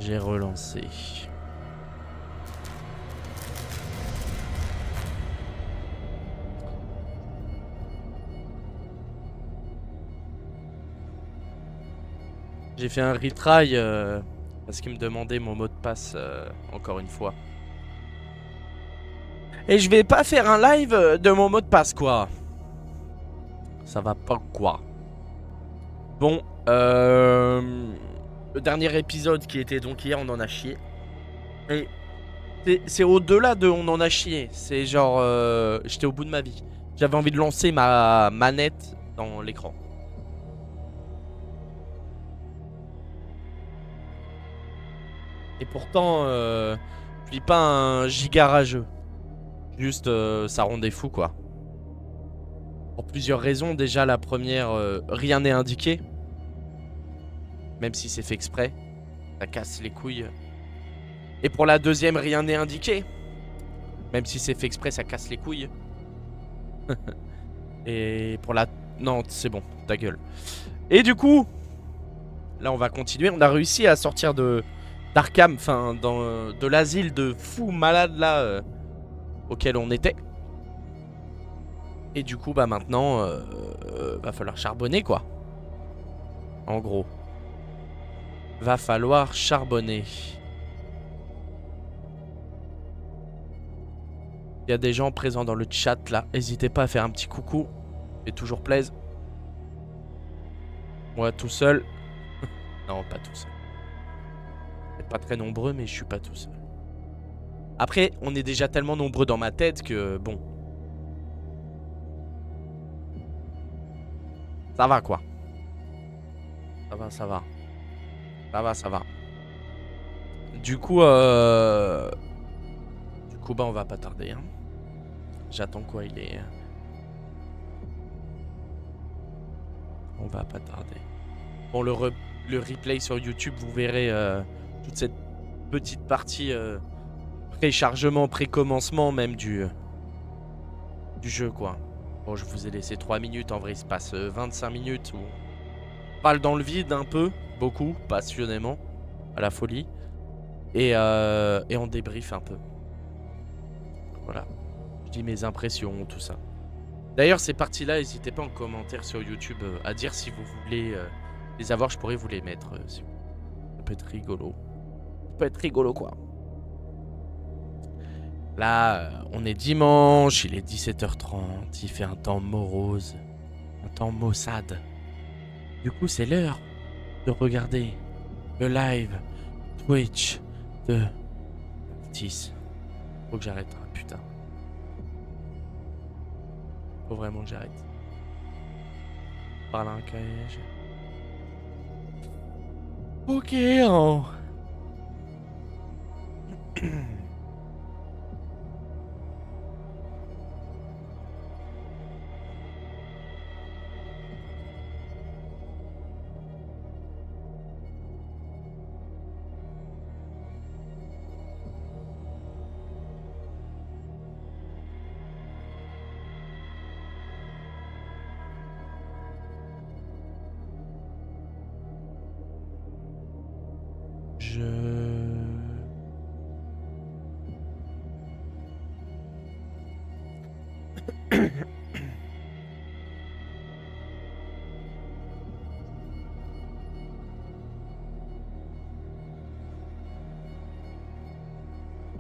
J'ai relancé. J'ai fait un retry parce qu'il me demandait mon mot de passe encore une fois. Et je vais pas faire un live de mon mot de passe quoi. Ça va pas quoi. Bon, le dernier épisode qui était donc hier, on en a chié. Et c'est au-delà de on en a chié. C'est genre, j'étais au bout de ma vie. J'avais envie de lancer ma manette dans l'écran. Et pourtant, je suis pas un giga rageux. Juste, ça rendait fou quoi. Pour plusieurs raisons. Déjà, la première, rien n'est indiqué. Même si c'est fait exprès. Ça casse les couilles. Et pour la deuxième, rien n'est indiqué. Même si c'est fait exprès, ça casse les couilles. Et pour la... Non, c'est bon, ta gueule. Et du coup, là on va continuer. On a réussi à sortir de d'Arkham, enfin de l'asile de fous malades là auquel on était. Et du coup, bah maintenant, va falloir charbonner quoi. En gros. Va falloir charbonner. Il y a des gens présents dans le chat là. N'hésitez pas à faire un petit coucou. Fait toujours plaisir. Moi tout seul. Non, pas tout seul. C'est pas très nombreux, mais je suis pas tout seul. Après, on est déjà tellement nombreux dans ma tête que bon. Ça va quoi. Ça va, ça va. Ça va, ça va. Du coup, bah on va pas tarder. Hein. J'attends quoi, il est... On va pas tarder. Bon, le replay sur YouTube, vous verrez toute cette petite partie pré-chargement, pré-commencement même du jeu, quoi. Bon, je vous ai laissé 3 minutes. En vrai, il se passe 25 minutes où on parle dans le vide un peu, beaucoup, passionnément, à la folie. Et on débriefe un peu. Voilà. Je dis mes impressions, tout ça. D'ailleurs, ces parties-là, n'hésitez pas en commentaire sur YouTube à dire si vous voulez les avoir. Je pourrais vous les mettre. Ça peut être rigolo. Ça peut être rigolo, quoi. Là, on est dimanche, il est 17h30. Il fait un temps morose. Un temps maussade. Du coup, c'est l'heure de regarder le live Twitch de 10. Faut que j'arrête, hein, putain. Faut vraiment que j'arrête. Par là un cahier. Ok, hein.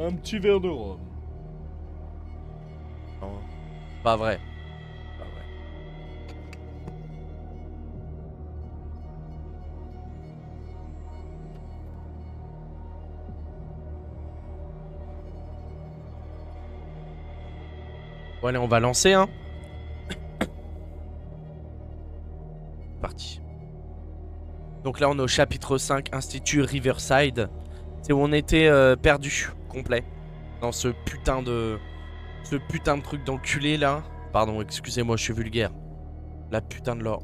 Un petit verre de rhum. Non, pas vrai. Pas vrai. Bon allez, on va lancer, hein. Parti. Donc là, on est au chapitre 5, Institut Riverside. C'est où on était perdu, complet. Dans ce putain de... Ce putain de truc d'enculé, là. Pardon, excusez-moi, je suis vulgaire. La putain de l'or.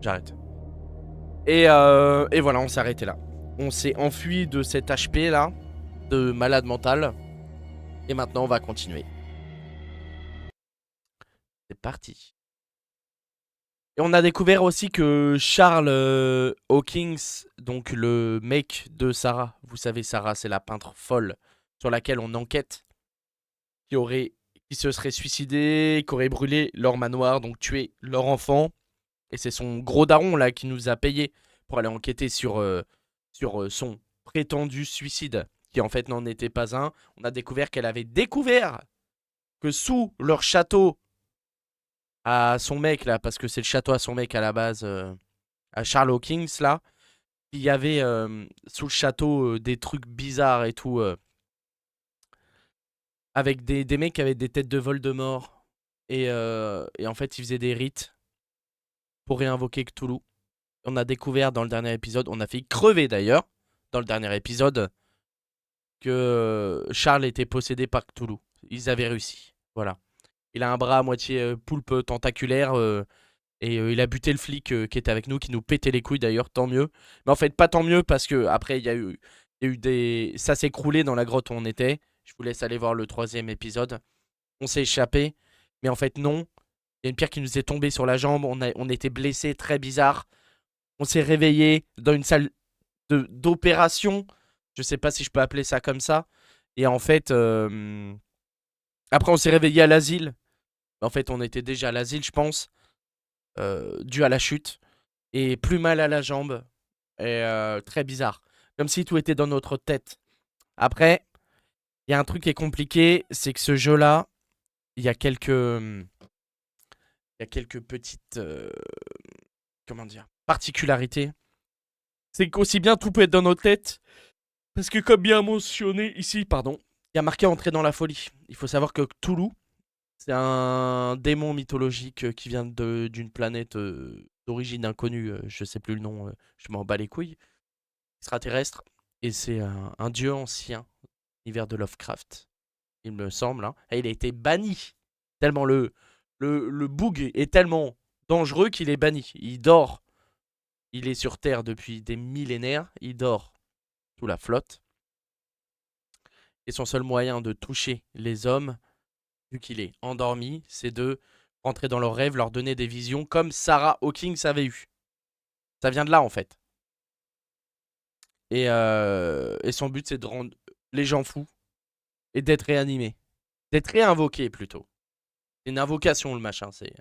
J'arrête. Et voilà, on s'est arrêté là. On s'est enfui de cet HP, là. De malade mental. Et maintenant, on va continuer. C'est parti. Et on a découvert aussi que Charles Hawkins, donc le mec de Sarah, vous savez, Sarah, c'est la peintre folle sur laquelle on enquête, qui aurait, qui se serait suicidé, qui aurait brûlé leur manoir, donc tué leur enfant. Et c'est son gros daron là qui nous a payé pour aller enquêter sur son prétendu suicide, qui en fait n'en était pas un. On a découvert qu'elle avait découvert que sous leur château à son mec là, parce que c'est le château à son mec à la base, à Charles Hawkins là, il y avait sous le château des trucs bizarres et tout, avec des mecs qui avaient des têtes de Voldemort. Et en fait, ils faisaient des rites pour réinvoquer Cthulhu. On a découvert dans le dernier épisode, on a fait crever d'ailleurs, dans le dernier épisode, que Charles était possédé par Cthulhu. Ils avaient réussi. Voilà. Il a un bras à moitié poulpe tentaculaire. Et il a buté le flic qui était avec nous, qui nous pétait les couilles d'ailleurs, tant mieux. Mais en fait, pas tant mieux parce que après il y a eu des. Ça s'est écroulé dans la grotte où on était. Je vous laisse aller voir le 3e épisode. On s'est échappé. Mais en fait, non. Il y a une pierre qui nous est tombée sur la jambe. On était blessés, très bizarre. On s'est réveillé dans une salle d'opération. Je sais pas si je peux appeler ça comme ça. Et en fait, après, on s'est réveillé à l'asile. En fait, on était déjà à l'asile, je pense, dû à la chute. Et plus mal à la jambe. Et très bizarre. Comme si tout était dans notre tête. Après, il y a un truc qui est compliqué, c'est que ce jeu-là, il y a quelques petites comment dire, particularités. C'est qu'aussi bien tout peut être dans nos têtes. Parce que comme bien mentionné ici, pardon, il y a marqué entrer dans la folie. Il faut savoir que Cthulhu, c'est un démon mythologique qui vient d'une planète d'origine inconnue. Je sais plus le nom, je m'en bats les couilles. Extraterrestre. Et c'est un dieu ancien, l'univers de Lovecraft, il me semble. Hein. Et il a été banni. Tellement le bug est tellement dangereux qu'il est banni. Il dort. Il est sur Terre depuis des millénaires. Il dort sous la flotte. Et son seul moyen de toucher les hommes, vu qu'il est endormi, c'est de rentrer dans leurs rêves, leur donner des visions comme Sarah Hawkins avait eu. Ça vient de là en fait. Et son but c'est de rendre les gens fous et d'être réanimés. D'être réinvoqués plutôt. C'est une invocation le machin, c'est...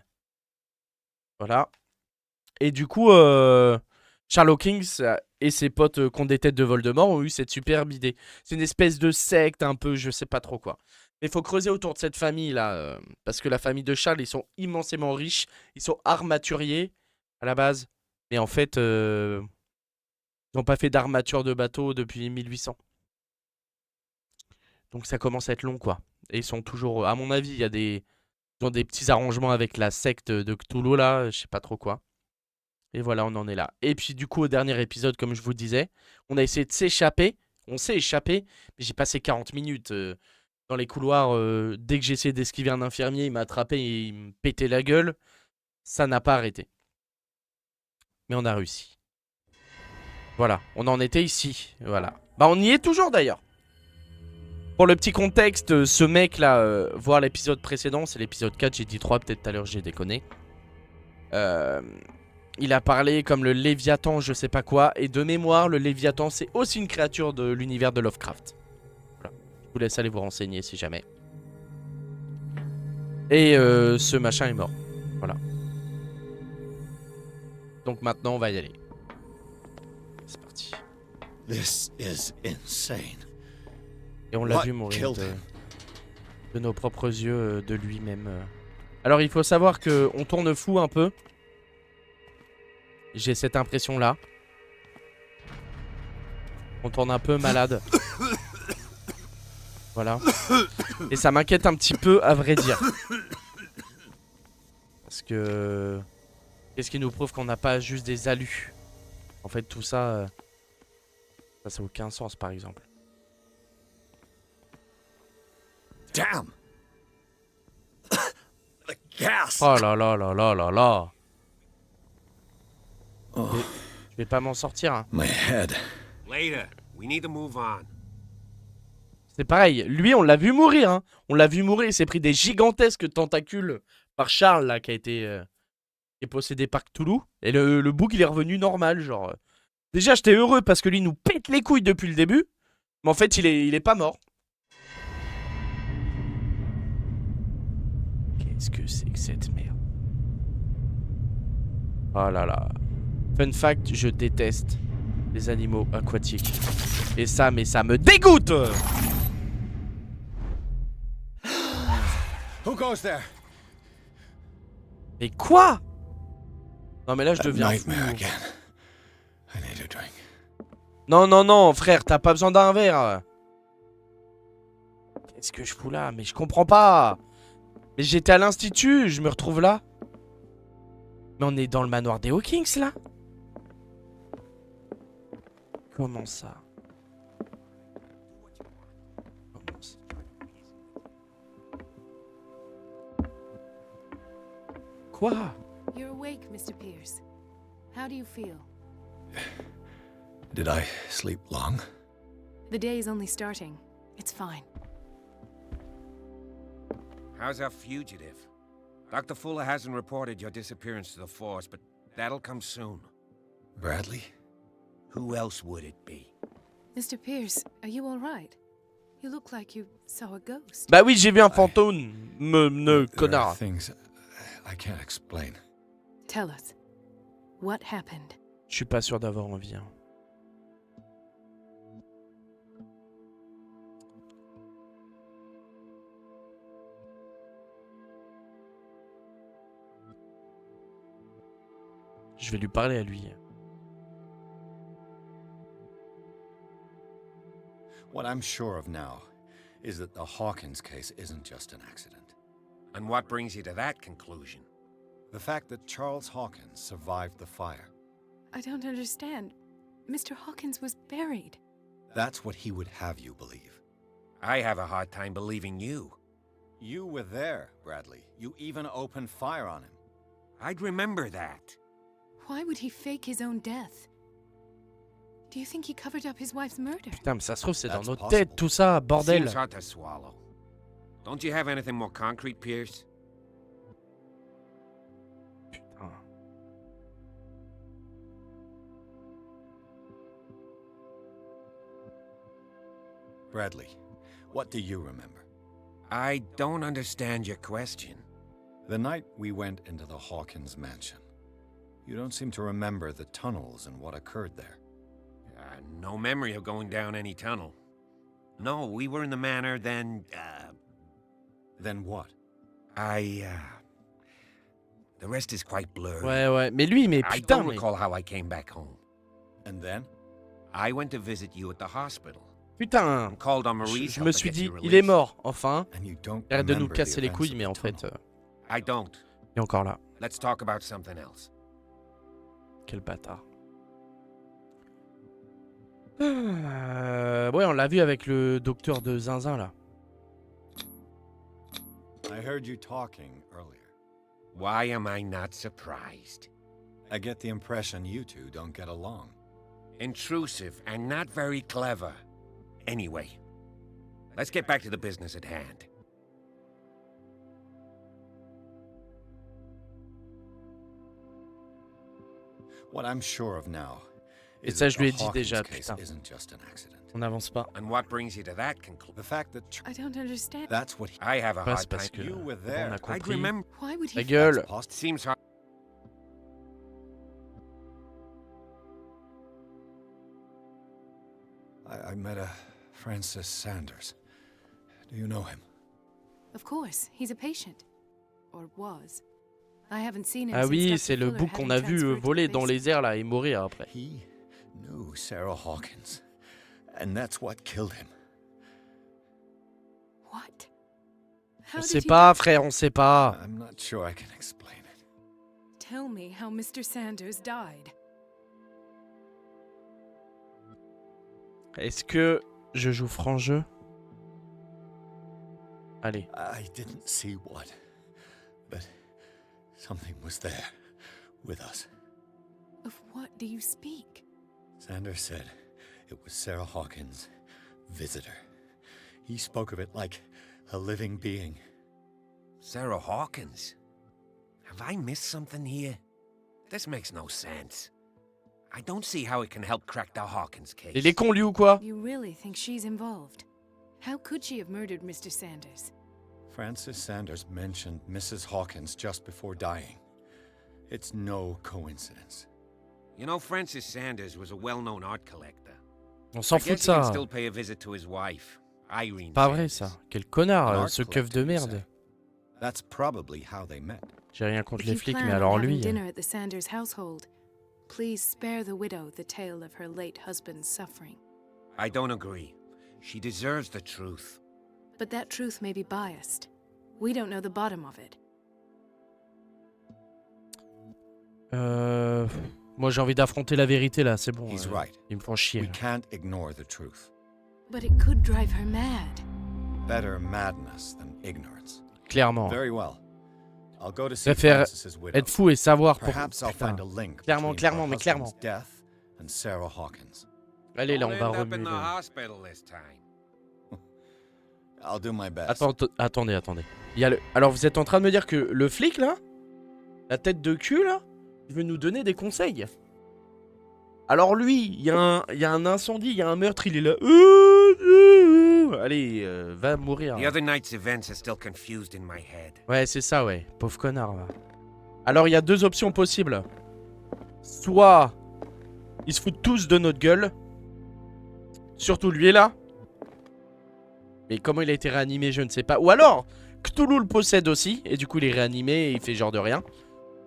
Voilà. Et du coup, Charles Hawkins et ses potes qui ont des têtes de Voldemort ont eu cette superbe idée. C'est une espèce de secte un peu, je sais pas trop quoi. Mais il faut creuser autour de cette famille là, parce que la famille de Charles, ils sont immensément riches, ils sont armaturiers à la base. Mais en fait, ils n'ont pas fait d'armature de bateau depuis 1800. Donc ça commence à être long quoi. Et ils sont toujours, à mon avis, ils ont des petits arrangements avec la secte de Cthulhu là, je sais pas trop quoi. Et voilà, on en est là. Et puis du coup, au dernier épisode, comme je vous disais, on a essayé de s'échapper. On s'est échappé, mais j'ai passé 40 minutes dans les couloirs. Dès que j'ai essayé d'esquiver un infirmier, il m'a attrapé et il me pétait la gueule. Ça n'a pas arrêté. Mais on a réussi. Voilà, on en était ici. Voilà. Bah on y est toujours d'ailleurs. Pour le petit contexte, ce mec là, voir l'épisode précédent, c'est l'épisode 4, j'ai dit 3, peut-être tout à l'heure j'ai déconné. Il a parlé comme le Léviathan, je sais pas quoi. Et de mémoire, le Léviathan, c'est aussi une créature de l'univers de Lovecraft. Voilà. Je vous laisse aller vous renseigner si jamais. Et ce machin est mort. Voilà. Donc maintenant, on va y aller. C'est parti. This is insane. Et on l'a vu mourir de nos propres yeux, de lui-même. Alors, il faut savoir qu'on tourne fou un peu. J'ai cette impression-là. On tourne un peu malade. Voilà. Et ça m'inquiète un petit peu, à vrai dire. Parce que... Qu'est-ce qui nous prouve qu'on n'a pas juste des alus? En fait, tout ça... Ça n'a aucun sens, par exemple. Damn. The gas. Oh là là là là là là. Oh, Je vais pas m'en sortir. Hein. my head. Later. We need to move on. C'est pareil. Lui, on l'a vu mourir. Hein. On l'a vu mourir. Il s'est pris des gigantesques tentacules par Charles, là, qui a été est possédé par Cthulhu. Et le bouc, il est revenu normal, genre. Déjà, j'étais heureux parce que lui, il nous pète les couilles depuis le début. Mais en fait, il est pas mort. Qu'est-ce que c'est que cette merde? Oh là là. Fun fact, je déteste les animaux aquatiques. Et ça, mais ça me dégoûte! Who goes there? Mais quoi? Non mais là je A deviens fou. nightmare again. I need a drink. Non, non, non, frère, t'as pas besoin d'un verre. Qu'est-ce que je fous là? Mais je comprends pas. Mais j'étais à l'institut, je me retrouve là. Mais on est dans le manoir des Hawkins là? Comment ça? Comment ça? Quoi? You're awake, Mr. Pierce. How do you feel? Did I sleep long? The day is only starting. It's fine. How's our fugitive? Dr. Fuller hasn't reported your disappearance to the force, but that'll come soon. Bradley? Who else would it be? Mr. Pierce, are you all right? You look like you saw a ghost. Bah oui, j'ai vu un fantôme, There are connard. things I can't explain. Tell us. What happened? Je suis pas sûr d'avoir envie. Hein. Je vais lui parler à lui. What I'm sure of now is that the Hawkins case isn't just an accident. And what brings you to that conclusion? The fact that Charles Hawkins survived the fire. I don't understand. Mr. Hawkins was buried. That's what he would have you believe. I have a hard time believing you. You were there, Bradley. You even opened fire on him. I'd remember that. Why would he fake his own death? Do you think he covered up his wife's murder? Putain, mais ça se trouve, c'est dans That's notre possible. tête, tout ça, bordel. Seems hard to swallow. Don't you have anything more concrete, Pierce? Putain. Bradley, what do you remember? I don't understand your question. The night we went into the Hawkins mansion. You don't seem to remember the tunnels and what occurred there. No memory of going down any tunnel. No, we were in the manor, then, Then what? The rest is quite blurry. Ouais, ouais. Mais lui, mais I putain, don't mais... recall how I came back home. And then? I went to visit you at the hospital. Putain. Called on Marie's Je help me to suis get dit, you il est released. mort, enfin. And you don't Arrête de nous remember the casser les events couilles, of mais the en fait, tunnel. I don't. il est encore là. Let's talk about something else. Quel bâtard. Ouais, on l'a vu avec le docteur de Zinzin, là. I heard you talking earlier. Why am I not surprised? I get the impression you two don't get along. Intrusive and not very clever. Anyway, let's get back to the business at hand. What I'm sure of now Et is ça, that je lui ai the dit Hawkins déjà, case putain. isn't just an accident. On n'avance pas. And what brings you to that conclusion? The fact that I don't understand. that's what he, I have a Ouais, hard c'est parce time. que You were on there. a I'd compris. remember. Why would he? Ta gueule. that's possible. Seems hard. I met a Francis Sanders. Do you know him? Of course, he's a patient, or was. I haven't seen him Ah since oui, Dr. c'est le Fuller bouc had qu'on him a vu transferred to the voler dans basement. les airs, là, et mourir après. He knew Sarah Hawkins, and that's what killed him. What? How On did sait he pas, die? frère, on sait pas. I'm not sure I can explain it. Tell me how Mr. Sanders died. Est-ce que je joue franc jeu? Allez. I didn't see what, but something was there with us. Of what do you speak? Sanders said it was Sarah Hawkins' visitor. He spoke of it like a living being. Sarah Hawkins. Have I missed something here? This makes no sense. I don't see how it can help crack the Hawkins case. Il est con lui ou quoi? You really think she's involved? How could she have murdered Mr. Sanders? Francis Sanders mentioned Mrs. Hawkins just before dying. It's no coincidence. You know, Francis Sanders was a well-known art collector. On s'en I fout de guess he can ça. still pay a visit to his wife, Irene. Pas vrai Sanders. ça. Quel connard, An art ce keuf de collector, you merde. say? That's probably how they met. J'ai rien contre If les you flics, plan mais on alors having lui. dinner at the Sanders household, please spare the widow the tale of her late husband's suffering. I don't agree. She deserves the truth. But that truth may be biased. We don't know the bottom of it. Moi j'ai envie d'affronter la vérité là, c'est bon. He's right. Ils me font chier. We là. can't ignore the truth. But it could drive her mad. Better madness than ignorance. Clairement. Very well. I'll go to see Préfère Francis's widow. être fou et savoir pour. Perhaps I'll Putain. find a link Clairement, between clairement, her mais clairement. husband's death and Sarah Hawkins. Allez là, on Don't va end up remuer. in the le- hospital this time. I'll do my best. Attendez. Il y a le... Alors vous êtes en train de me dire que le flic là, la tête de cul là, il veut nous donner des conseils. Alors lui, il y a un incendie, il y a un meurtre, il est là. Allez, va mourir. The other night's events are still confused in my head. Ouais, c'est ça, ouais. Pauvre connard, va. Alors, il y a deux options possibles. Soit ils se foutent tous de notre gueule. Surtout lui, là. Mais comment il a été réanimé, je ne sais pas. Ou alors, Cthulhu le possède aussi. Et du coup, il est réanimé et il fait genre de rien.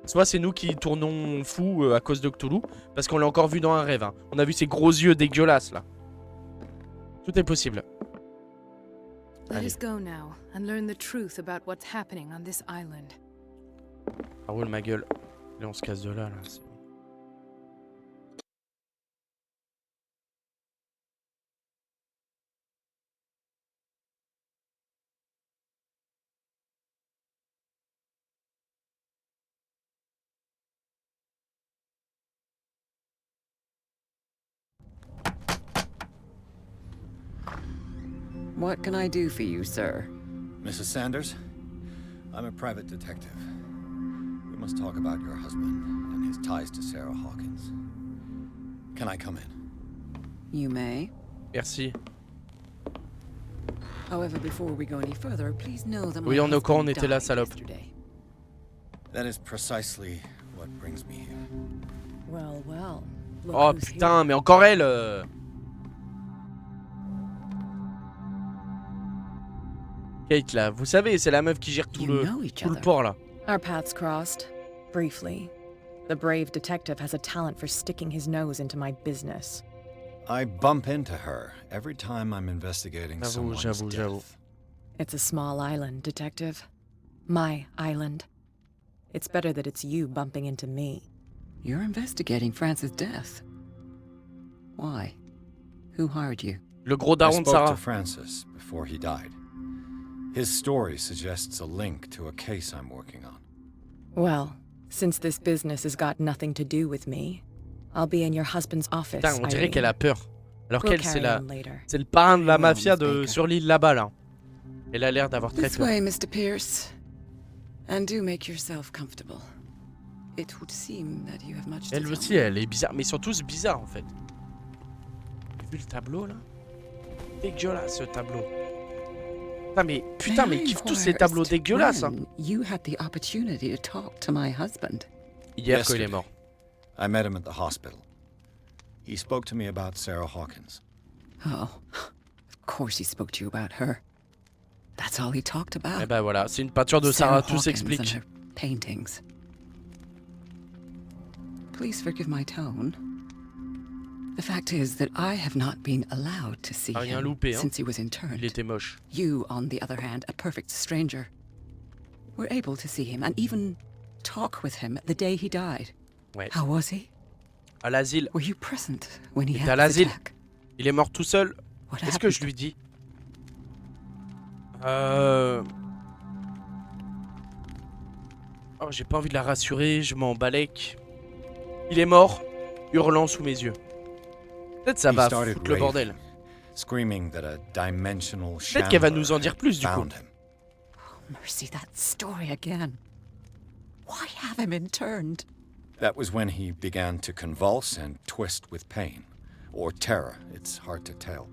Soit c'est nous qui tournons fous à cause de Cthulhu. Parce qu'on l'a encore vu dans un rêve. Hein. On a vu ses gros yeux dégueulasses, là. Tout est possible. Let Allez. us go now and learn the truth about what's happening on this island. Ah, roule ma gueule. Allez, on se casse de là, là. C'est bon. What can I do for you, sir? Mrs. Sanders, I'm a private detective. We must talk about your husband and his ties to Sarah Hawkins. Can I come in? You may. Merci. However, before we go any further, please know that my Oui, on est au courant, on husband était là, died salope. yesterday. That is precisely what brings me here. Well, well. Look Oh who's putain, here. mais encore elle Kate là, vous savez, c'est la meuf qui gère tout You know each tout le other. port là. Our paths crossed, briefly. The brave detective has a talent for sticking his nose into my business. I bump into her every time I'm investigating someone's j'avoue. death. It's a small island, detective. My island. It's better that it's you bumping into me. You're investigating Francis' death. Why? Who hired you? Le gros I daron de spoke to Sarah. Francis before he died. His story suggests a link to a case I'm working on. Well, since this business has got nothing to do with me, I'll be in your husband's office. Putain, on dirait Irene. qu'elle a peur. Alors We'll qu'elle, c'est carry la... on later. c'est le parrain de la Very well, mafia Miss de... Baker. sur l'île là-bas là. Elle a l'air d'avoir très This peur. way, Mr. Pierce. And do make yourself comfortable. It would seem that you have much to Elle tell aussi, me. elle est bizarre. Mais ils sont tous bizarres en fait. Vous avez vu le tableau là? Dégueulasse ce tableau. Putain, mais May I ils kiffent tous inquire ces tableaux as to dégueulasses. Hein. when You had the opportunity to talk to my husband. Hier quand il est Yesterday. mort. I met him at the hospital. He spoke to me about Sarah Hawkins. Oh, of course he spoke to you about her. That's all he talked about. Et ben voilà, c'est une peinture de Sarah, tout Hawkins s'explique. and her paintings. Please forgive my tone. The fact is that I have not been allowed to see Rien him loupé, hein. since he was Il interned. était moche. You, on the other hand, a perfect stranger, were able to see him and even talk with him the day he died. Ouais. How was he? À l'asile. Were you present when he Il était à had this l'asile. attack? Il est mort tout seul. What Qu'est-ce que happened? je lui dis? Oh, j'ai pas envie de la rassurer, je m'en balèque. Il est mort, hurlant sous mes yeux. Peut-être ça He va started foutre le bordel. raving, screaming that a dimensional Peut-être qu'elle va shambler nous en dire had plus du coup. found him. Mercy, that story again. Why have him interned? That was when he began to convulse and twist with pain. Or terror, it's hard to tell.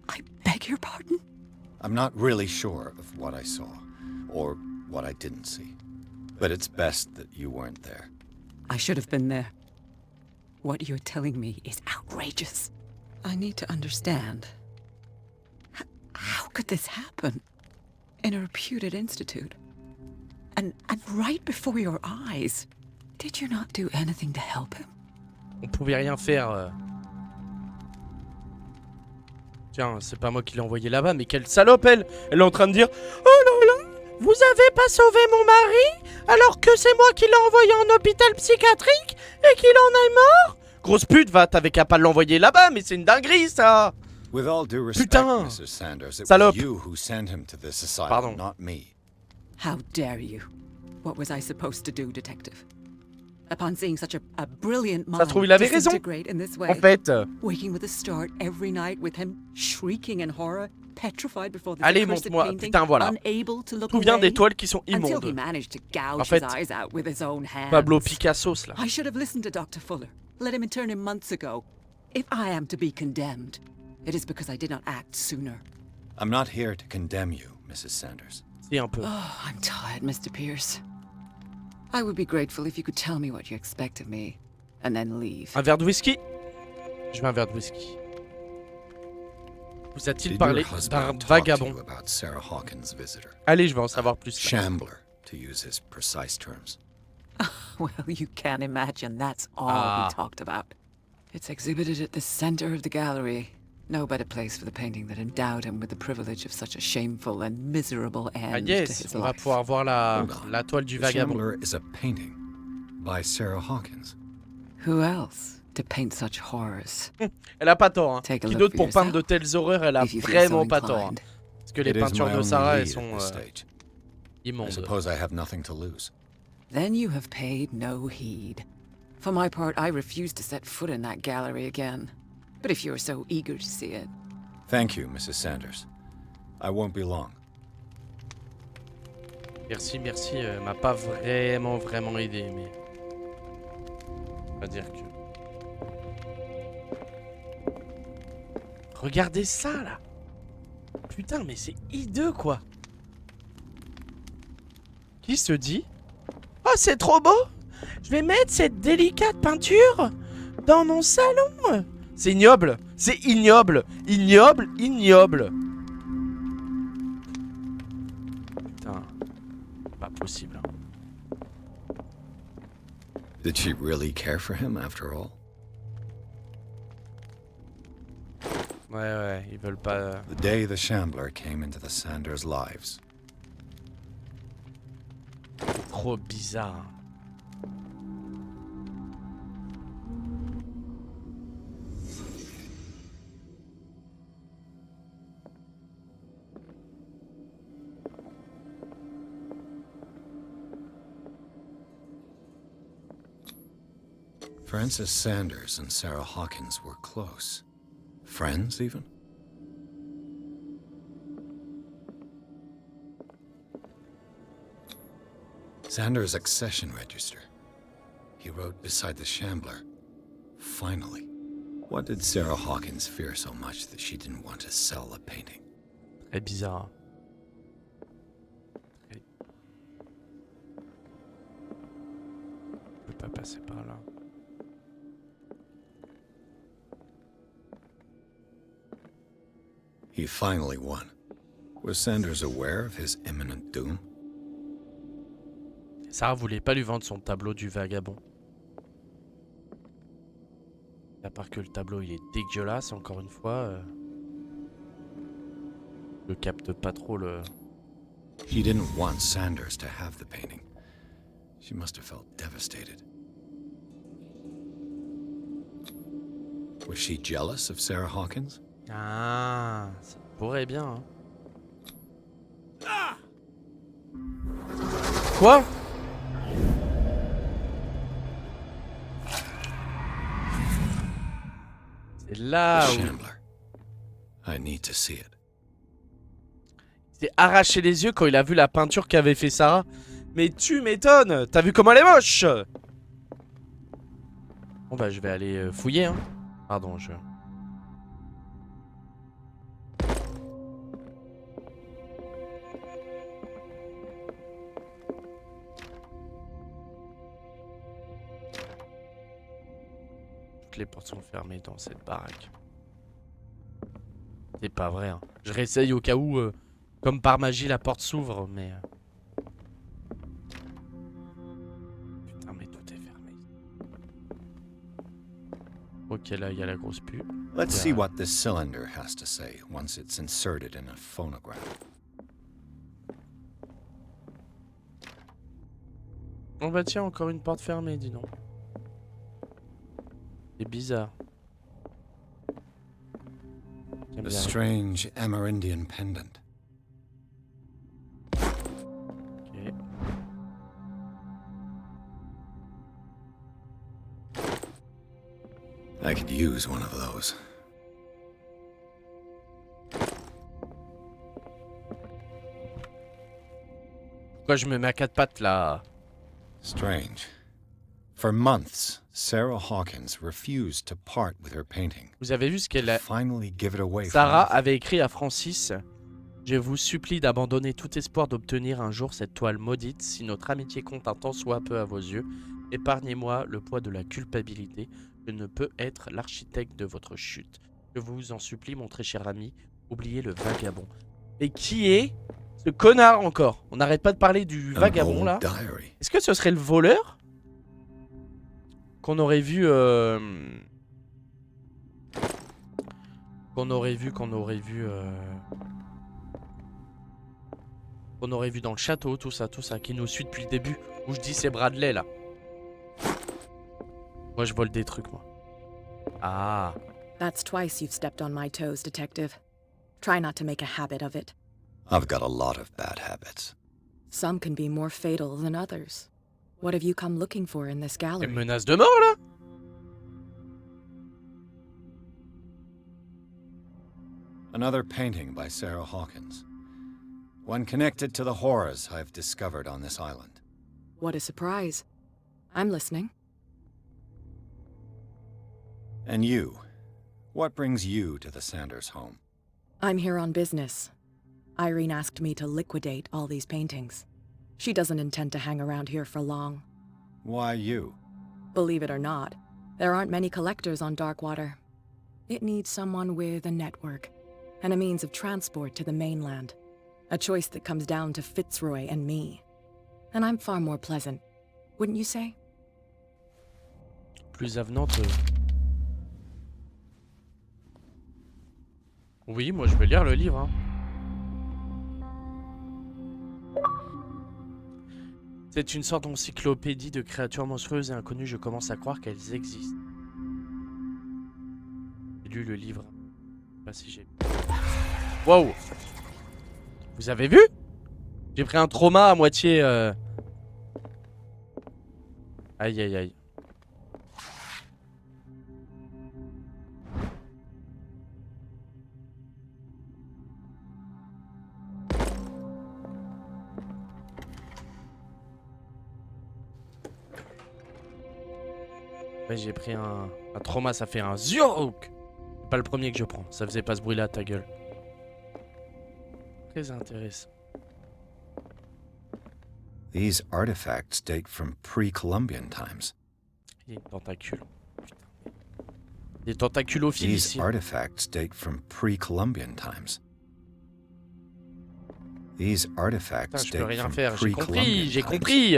I beg your pardon? I'm not really sure of what I saw, or what I didn't see. But it's best that you weren't there. I should have been there. What you're telling me is outrageous. I need to understand. How could this happen? In a reputed institute? And right before your eyes? Did you not do anything to help him? On pouvait rien faire. Tiens, c'est pas moi qui l'ai envoyé là-bas, mais quelle salope elle! Elle est en train de dire: oh là là, vous avez pas sauvé mon mari alors que c'est moi qui l'ai envoyé en hôpital psychiatrique et qu'il en est mort? Grosse pute, va, t'avais qu'à pas l'envoyer là-bas, mais c'est une dinguerie ça! With all due respect, Putain! Mrs. Sanders, it Salope! was you who sent him to this asylum, Pardon. not me. How dare you? What was I supposed to do, detective? Upon seeing such a brilliant mind Ça se trouve, il avait raison. disintegrate in this way, En fait, waking with a start every night with him shrieking in horror, petrified before this allez, accursed montre-moi. painting, Putain, voilà. unable to look Souviens away, des toiles qui sont until he immondes. managed to gouge En fait, his eyes out with his own hands. Pablo Picasso, là. I should have listened to Dr. Fuller. Let him intern him months ago. If I am to be condemned, it is because I did not act sooner. I'm not here to condemn you, Mrs. Sanders. Si, un peu. Oh, I'm tired, Mr. Pierce. I would be grateful if you could tell me what you expect of me, and then leave. Un verre de whisky? Je veux un verre de whisky. Vous a-t-il Did parlé your d'un husband talk to vagabond? you about Sarah Hawkins' visitor? Allez, je veux en savoir plus. Là. Shambler, to use his precise terms. Well, you can't imagine that's all Ah. we talked about. It's exhibited at the center of the gallery. No better place for the painting that endowed him with the privilege of such a shameful and miserable Ah end to yes, his on va life. pouvoir voir Hold on. la toile du The vagabond. Shambler is a painting by Sarah Hawkins. Who else to paint such horrors? Elle a pas tort. Hein. Take a Qui look d'autre for pour peindre de yourself, telles horreurs, elle a if you feel vraiment so pas tort. Hein. inclined. Parce que les It is peintures my de only Sarah, elles lead sont at this stage. I immondes. suppose I have nothing to lose. Then you have paid no heed. For my part, I refuse to set foot in that gallery again. But if you are so eager to see it, Thank you, Mrs. Sanders. I won't be long. Merci, merci. M'a pas vraiment aidé, mais. On va dire que. Regardez ça là! Putain, mais c'est hideux quoi! Qui se dit: oh, c'est trop beau! Je vais mettre cette délicate peinture dans mon salon! C'est ignoble! C'est ignoble! Ignoble! Ignoble! Putain, pas possible. Hein. Did she really care for him after all? Ouais, ils veulent pas. The day the Shambler came into the Sanders' lives. Trop bizarre. Frances Sanders and Sarah Hawkins were close. Friends, even? Sanders' accession register. He wrote beside the Shambler, "Finally." What did Sarah Hawkins fear so much that she didn't want to sell the painting? Très bizarre. Très... Je peux pas passer par là. He finally won. Was Sanders aware of his imminent doom? Sarah voulait pas lui vendre son tableau du vagabond. À part que le tableau il est dégueulasse, encore une fois. Je capte pas trop le. He didn't want Sanders to have the painting. She must have felt devastated. Was she jealous of Sarah Hawkins? Ah, ça pourrait bien. Hein. Quoi? C'est là The où Shambler. I need to see it. il s'est arraché les yeux quand il a vu la peinture qu'avait fait Sarah. Mais tu m'étonnes. T'as vu comment elle est moche? Bon bah je vais aller fouiller hein. Pardon je... Toutes les portes sont fermées dans cette baraque. C'est pas vrai hein. Je réessaye au cas où, comme par magie la porte s'ouvre mais... Putain mais tout est fermé. Ok là il y a la grosse pub. Let's see what this cylinder has to say once it's inserted in a phonograph. Oh bah tiens encore une porte fermée dis donc. C'est bizarre. J'aime A bien. strange Amerindian pendant. Ok. I could use one of those. Pourquoi je me mets à quatre pattes là? Strange. For months, Sarah Hawkins refused to part with her painting. Vous avez vu ce qu'elle a... Finally give it away. Sarah for avait écrit à Francis: je vous supplie d'abandonner tout espoir d'obtenir un jour cette toile maudite. Si notre amitié compte un tant soit peu à vos yeux, épargnez-moi le poids de la culpabilité. Je ne peux être l'architecte de votre chute. Je vous en supplie, mon très cher ami, oubliez le vagabond. Et qui est ce connard encore? On n'arrête pas de parler du An vagabond old là. diary. Est-ce que ce serait le voleur qu'on aurait vu qu'on aurait vu dans le château, tout ça, qui nous suit depuis le début. Où je dis c'est Bradley là. Moi je vole des trucs moi. Ah. That's twice you've stepped on my toes, Detective. Try not to make a habit of it. I've got a lot of bad habits. Some can be more fatal than others. What have you come looking for in this Une gallery? menace de mort là. Another painting by Sarah Hawkins. One connected to the horrors I've discovered on this island. What a surprise. I'm listening. And you? What brings you to the Sanders home? I'm here on business. Irene asked me to liquidate all these paintings. She doesn't intend to hang around here for long. Why you? Believe it or not, there aren't many collectors on Darkwater. It needs someone with a network and a means of transport to the mainland. A choice that comes down to Fitzroy and me. And I'm far more pleasant, wouldn't you say? Plus avenante. Oui, moi je vais lire le livre. Hein. C'est une sorte d'encyclopédie de créatures monstrueuses et inconnues. Je commence à croire qu'elles existent. J'ai lu le livre. Je sais pas si j'ai... Wow! Vous avez vu? J'ai pris un trauma à moitié... Aïe aïe aïe. Ouais, j'ai pris un trauma, ça fait un ziouk. C'est pas le premier que je prends, ça faisait pas ce bruit là, ta gueule. Très intéressant. These artifacts date from pre-Columbian times. Il y a une tentacule. Putain. Des tentaculophiles These ici. artifacts date from pre-Columbian times. These artifacts Putain, je peux date rien from faire, j'ai pre-Columbian compris, j'ai times. compris.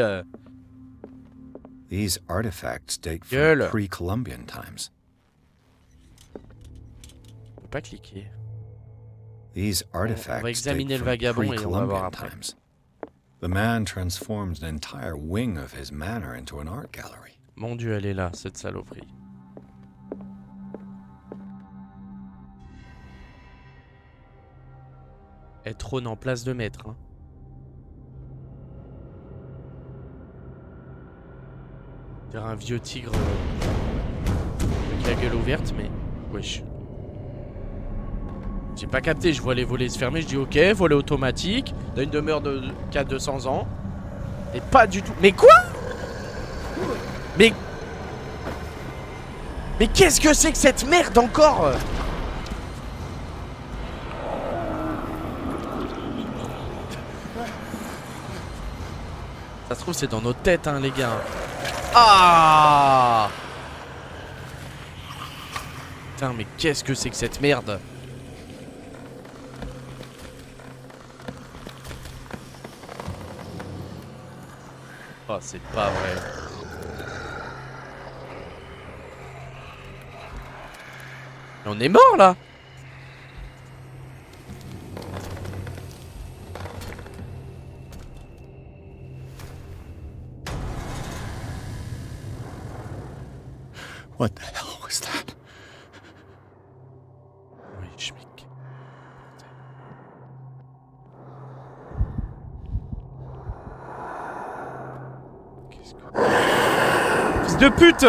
These artifacts date from Gueule. pre-Columbian times. Je peux pas cliquer. These artifacts date examiner le from vagabond et on va voir pre-Columbian après. times. The man transformed an entire wing of his manor into an art gallery. Mon dieu, elle est là, cette saloperie. Elle trône en place de maître. Hein. On dirait un vieux tigre avec la gueule ouverte, mais wesh. J'ai pas capté, je vois les volets se fermer, je dis ok, volet automatique, dans une demeure de 200 ans. Et pas du tout. Mais quoi? Mais qu'est-ce que c'est que cette merde encore? Ça se trouve c'est dans nos têtes hein les gars. Ah! Putain mais qu'est-ce que c'est que cette merde? Oh c'est pas vrai. Mais on est mort là. What the hell was that? Oui, schmick. Qu'est-ce que... Fils de pute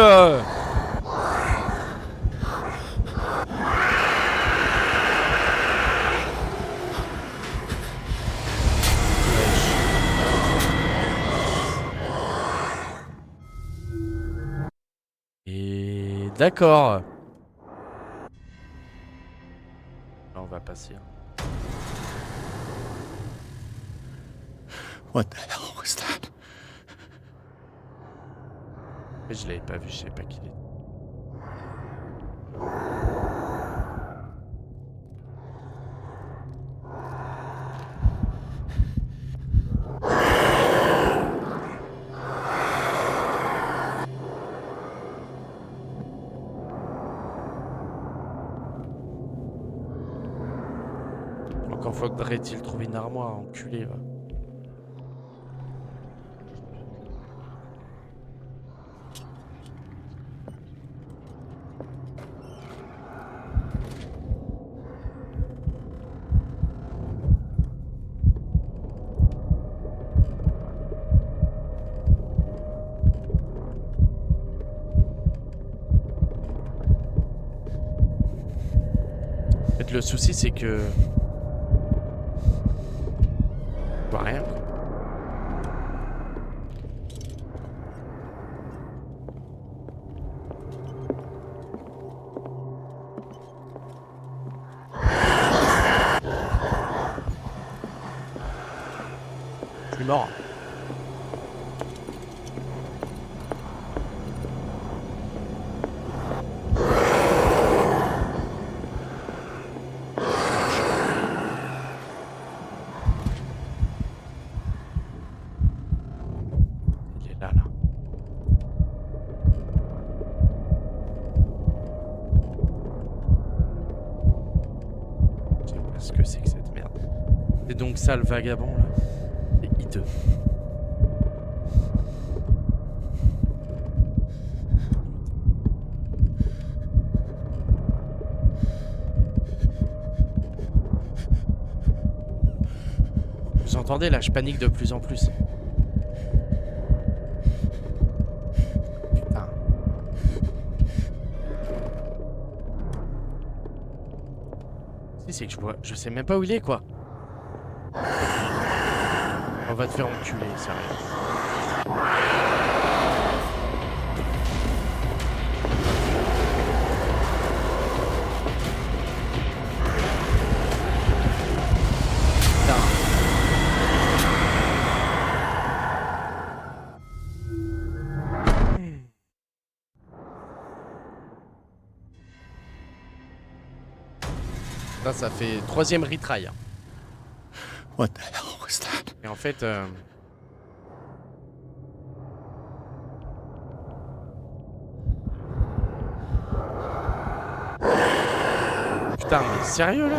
Et... D'accord. Là on va passer. What the hell was that? Mais je l'avais pas vu, je sais pas qui il est. Encore faudrait-il trouver une armoire, enculé va. En fait, le souci c'est que... Je vois rien. Je suis mort. Il est là, là. Je sais pas ce que c'est que cette merde. C'est donc ça le vagabond là. C'est hideux. Vous entendez là, je panique de plus en plus. Putain. Si c'est que je sais même pas où il est quoi. On va te faire enculer, sérieux. Putain. Ça fait 3e retry. What the hell was that? Et en fait... Putain, mais sérieux là?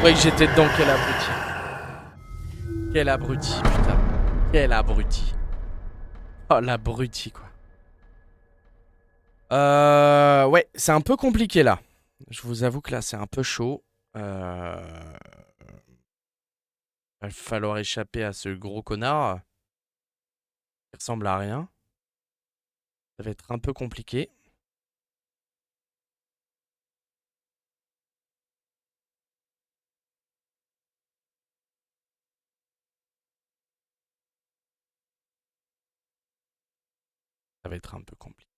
Ouais, j'étais dedans, quel abruti. Quel abruti, putain. Quel abruti. Oh, l'abruti, quoi. Ouais, c'est un peu compliqué, là. Je vous avoue que là, c'est un peu chaud. Il va falloir échapper à ce gros connard. Il ressemble à rien. Ça va être un peu compliqué. Ça va être un peu compliqué.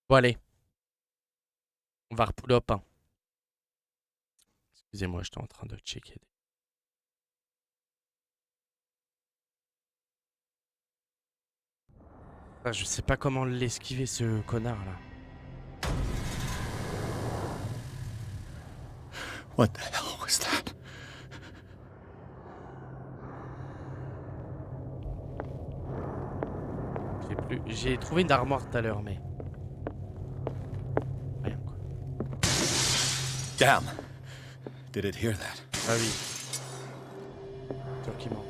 Bon, allez. On va repull up. Hein. Excusez-moi, j'étais en train de checker. Ah, je sais pas comment l'esquiver, ce connard, là. What the hell was that? J'ai trouvé une armoire tout à l'heure, mais... Rien, quoi. Damn. Did it hear that? Ah oui. Sûr qu'il ment.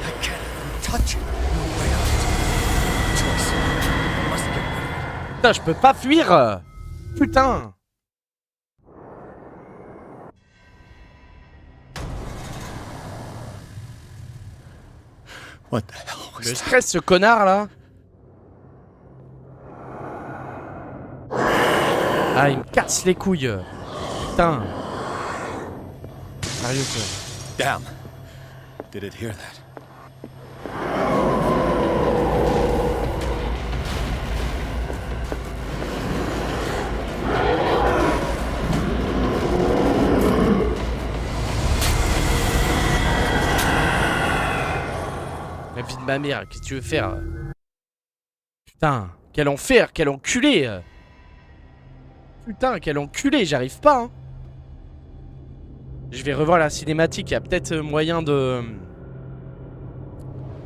I can't even touch it. No way out. Choice. Must get rid of it. Putain, je peux pas fuir. Putain. What the hell was Me that? stresse ce connard là. Ah, il me casse les couilles. Putain. Sérieux quoi. Damn. Did it hear that? La vie de ma mère, qu'est-ce que tu veux faire? Putain, quel enfer, quel enculé. Putain, quel enculé, j'arrive pas. Hein. Je vais revoir la cinématique, il y a peut-être moyen de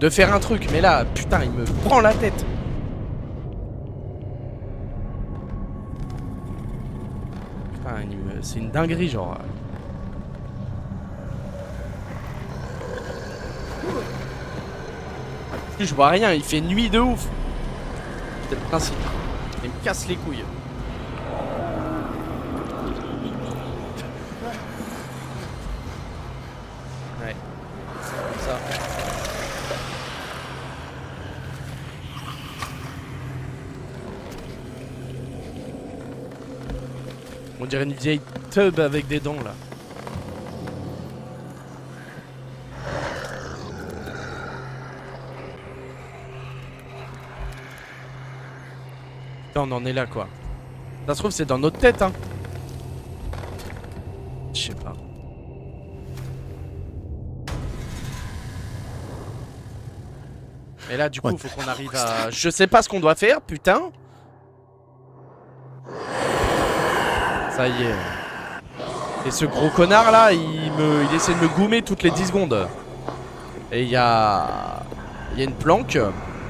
faire un truc, mais là, putain, il me prend la tête. Putain, c'est une dinguerie, genre. Je vois rien, il fait nuit de ouf. C'est le principe. Il me casse les couilles. Ouais. C'est comme ça. On dirait une vieille tub avec des dents là. On en est là quoi. Ça se trouve c'est dans notre tête hein. Je sais pas. Et là du coup faut qu'on arrive à... Je sais pas ce qu'on doit faire putain. Ça y est. Et ce gros connard là il essaie de me goumer toutes les 10 secondes. Et il y a une planque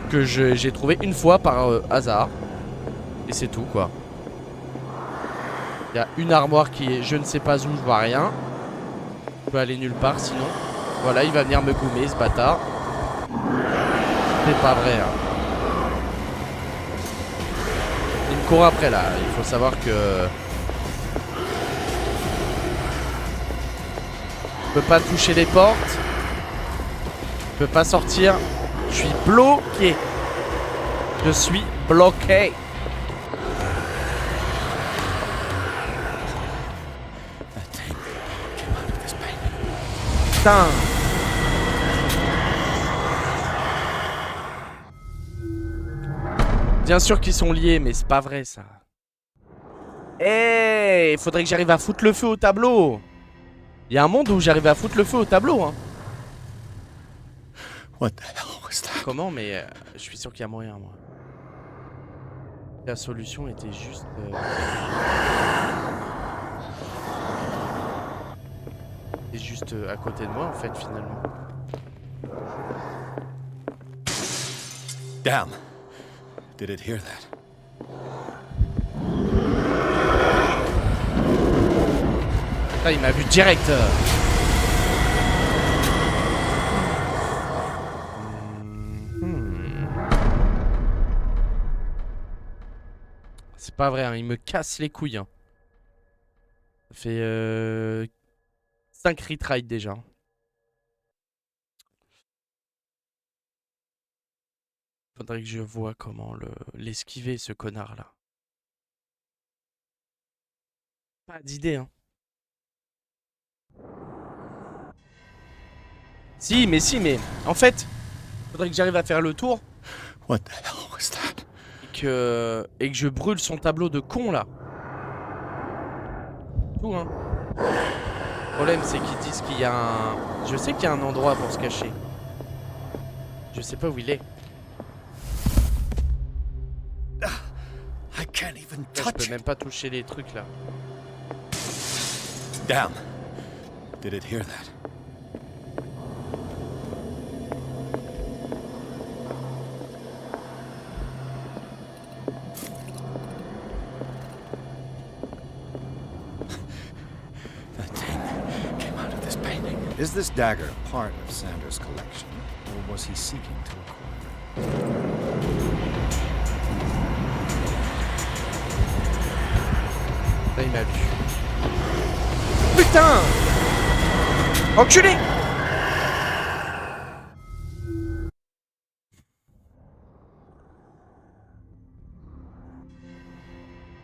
que j'ai trouvée une fois par hasard. Et c'est tout quoi. Il y a une armoire qui est je ne sais pas où, je vois rien. Je peux aller nulle part sinon. Voilà, il va venir me goumer ce bâtard. C'est pas vrai hein. Il me court après là. Il faut savoir que je peux pas toucher les portes. Je peux pas sortir. Je suis bloqué. Je suis bloqué. Putain. Bien sûr qu'ils sont liés, mais c'est pas vrai ça. Eh, il faudrait que j'arrive à foutre le feu au tableau. Il y a un monde où j'arrive à foutre le feu au tableau. Hein. What the hell was that? Comment? Mais je suis sûr qu'il y a moyen, moi. La solution était juste... C'est juste à côté de moi, en fait, finalement. Damn. Did it hear that? Là, il m'a vu direct. C'est pas vrai, hein, il me casse les couilles. Hein. Ça fait 5 retries déjà. Faudrait que je vois comment l'esquiver, ce connard-là. Pas d'idée, hein. Si, mais en fait, faudrait que j'arrive à faire le tour What the hell was that? et que je brûle son tableau de con là. Tout, hein. Le problème, c'est qu'ils disent qu'il y a un... Je sais qu'il y a un endroit pour se cacher. Je sais pas où il est. I can't even Là, je touch peux it. même pas toucher les trucs là. Damn. Did it hear that? That thing came out of this painting. Is this dagger part of Sanders' collection, or was he seeking to acquire it? Là, il m'a vu. Putain! Enculé!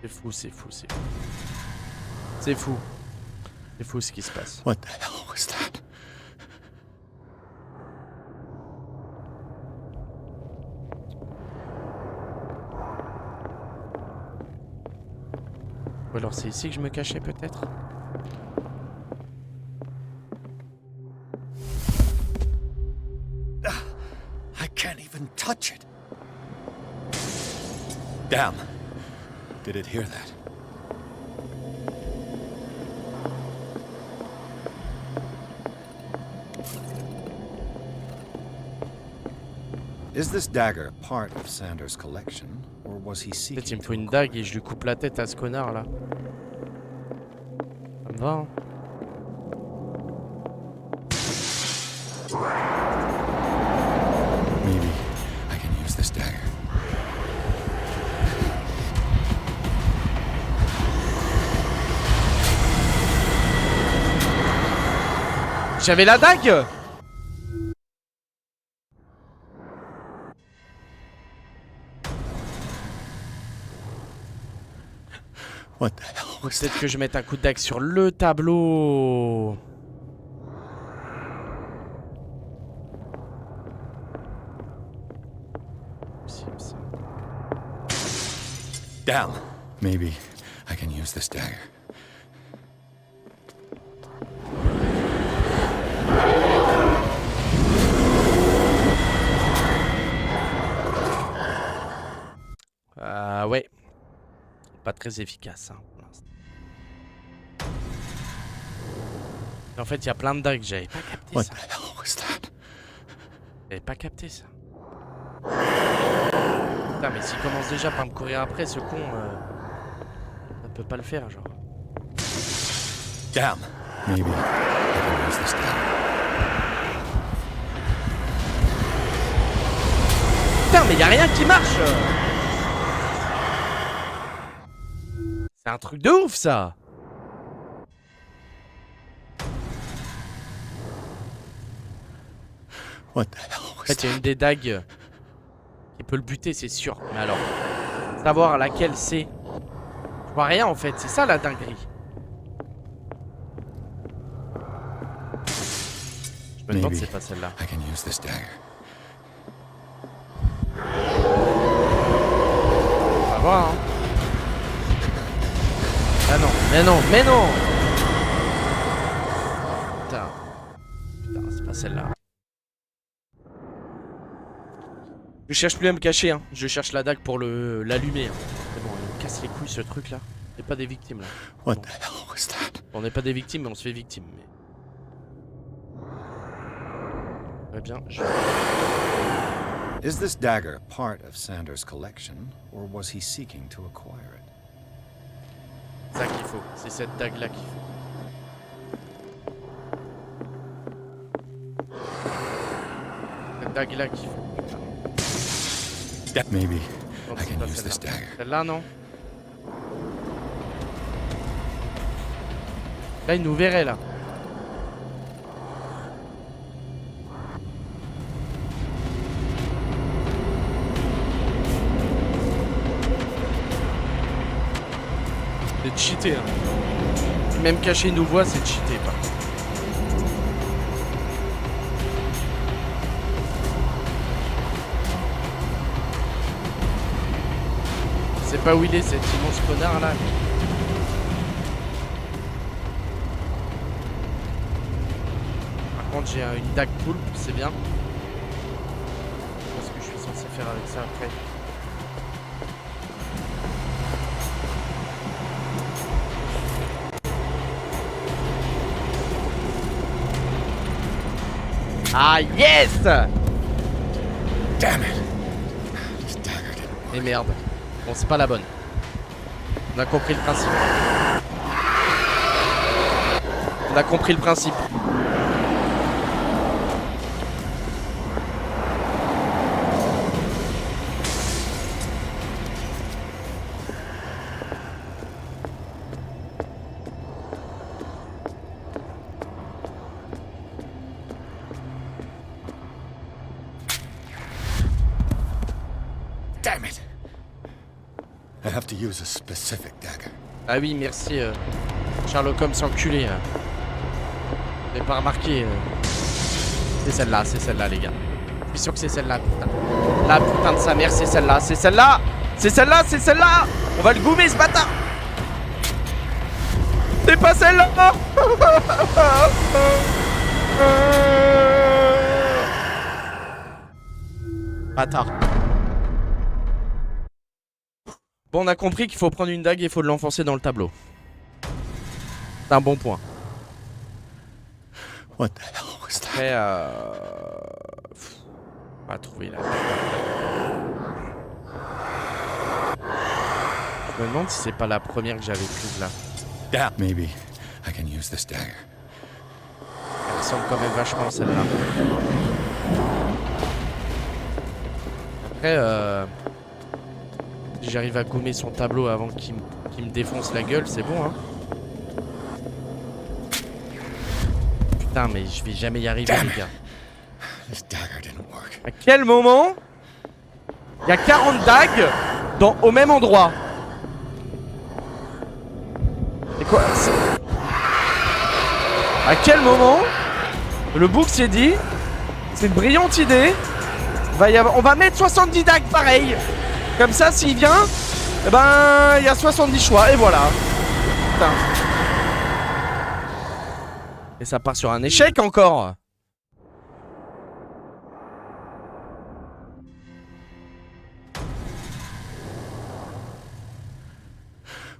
C'est fou, c'est fou, c'est fou. C'est fou. C'est fou ce qui se passe. What the hell was that? Ou alors c'est ici que je me cachais peut-être? I can't even touch it. Damn. Did it hear that? Is this dagger part of Sanders' collection, or was he seeking Peut-être il me to faut une acquire dague et je lui coupe la tête à ce connard là. Ça me va, hein? Maybe I can use this dagger. J'avais la dague! What the hell was Peut-être that? que je mette un coup de dague sur le tableau. Damn. Maybe I can use this dagger. Ouais. Pas très efficace, hein, pour l'instant. En fait, il y a plein de dagues, j'avais pas capté What ça. the hell was that? J'avais pas capté ça. Putain, mais s'il commence déjà par me courir après, ce con, ça peut pas le faire, genre. Damn. Maybe I can use this dagger. Putain, mais y a rien qui marche! C'est un truc de ouf, ça! What the hell En was fait, il y a that? une des dagues qui peut le buter, c'est sûr. Mais alors, savoir laquelle c'est... Je vois rien, en fait. C'est ça, la dinguerie. Je me demande si Maybe c'est pas celle-là. I can use this dagger. On va voir, hein. Ah non, mais non, mais non! Putain. Putain, c'est pas celle-là. Je cherche plus à me cacher, hein. Je cherche la dague pour l'allumer. Hein. C'est bon, il me casse les couilles ce truc là. On n'est pas des victimes là. What the hell was that? On n'est pas des victimes, mais on se fait victime. Mais... Très bien, je... Is this dagger part of Sanders' collection, or was he seeking to acquire it? C'est ça qu'il faut. C'est cette dague-là qu'il faut. Cette dague-là qu'il faut. Maybe Non, I c'est can pas use this celle-là. dagger. Celle-là, non? Là, il nous verrait, là. C'est cheaté, hein. Même cacher nos voix, c'est cheaté, par contre. Je sais pas où il est, cet immense connard là. Par contre, j'ai une dague poulpe, c'est bien. Parce que je suis censé faire avec ça après. Ah yes! Damn it! This dagger didn't work. Et merde. Bon, c'est pas la bonne. On a compris le principe. On a compris le principe. Damn it! I have to use a specific dagger. Ah oui, merci Sherlock Holmes enculé. Vous n'avez pas remarqué. C'est celle-là, les gars. Je suis sûr que c'est celle-là, putain. La putain de sa mère, c'est celle-là, c'est celle-là. C'est celle-là, c'est celle-là. On va le goumer, ce bâtard. C'est pas celle-là. Bâtard. Bon, on a compris qu'il faut prendre une dague et il faut l'enfoncer dans le tableau. C'est un bon point. What the hell was that? Après, on va trouver la dague. Je me demande si c'est pas la première que j'avais prise là. Yeah, maybe I can use this dagger. Elle ressemble quand même vachement à celle-là. Après, si j'arrive à gommer son tableau avant qu'il me défonce la gueule, c'est bon, hein. Putain, mais je vais jamais y arriver, les gars. This dagger didn't work. À quel moment il y a 40 dagues au même endroit? C'est quoi? À quel moment le book s'est dit, c'est une brillante idée, on va mettre 70 dagues pareilles. Comme ça, s'il vient, eh ben, il y a 70 choix, et voilà. Putain. Et ça part sur un échec encore.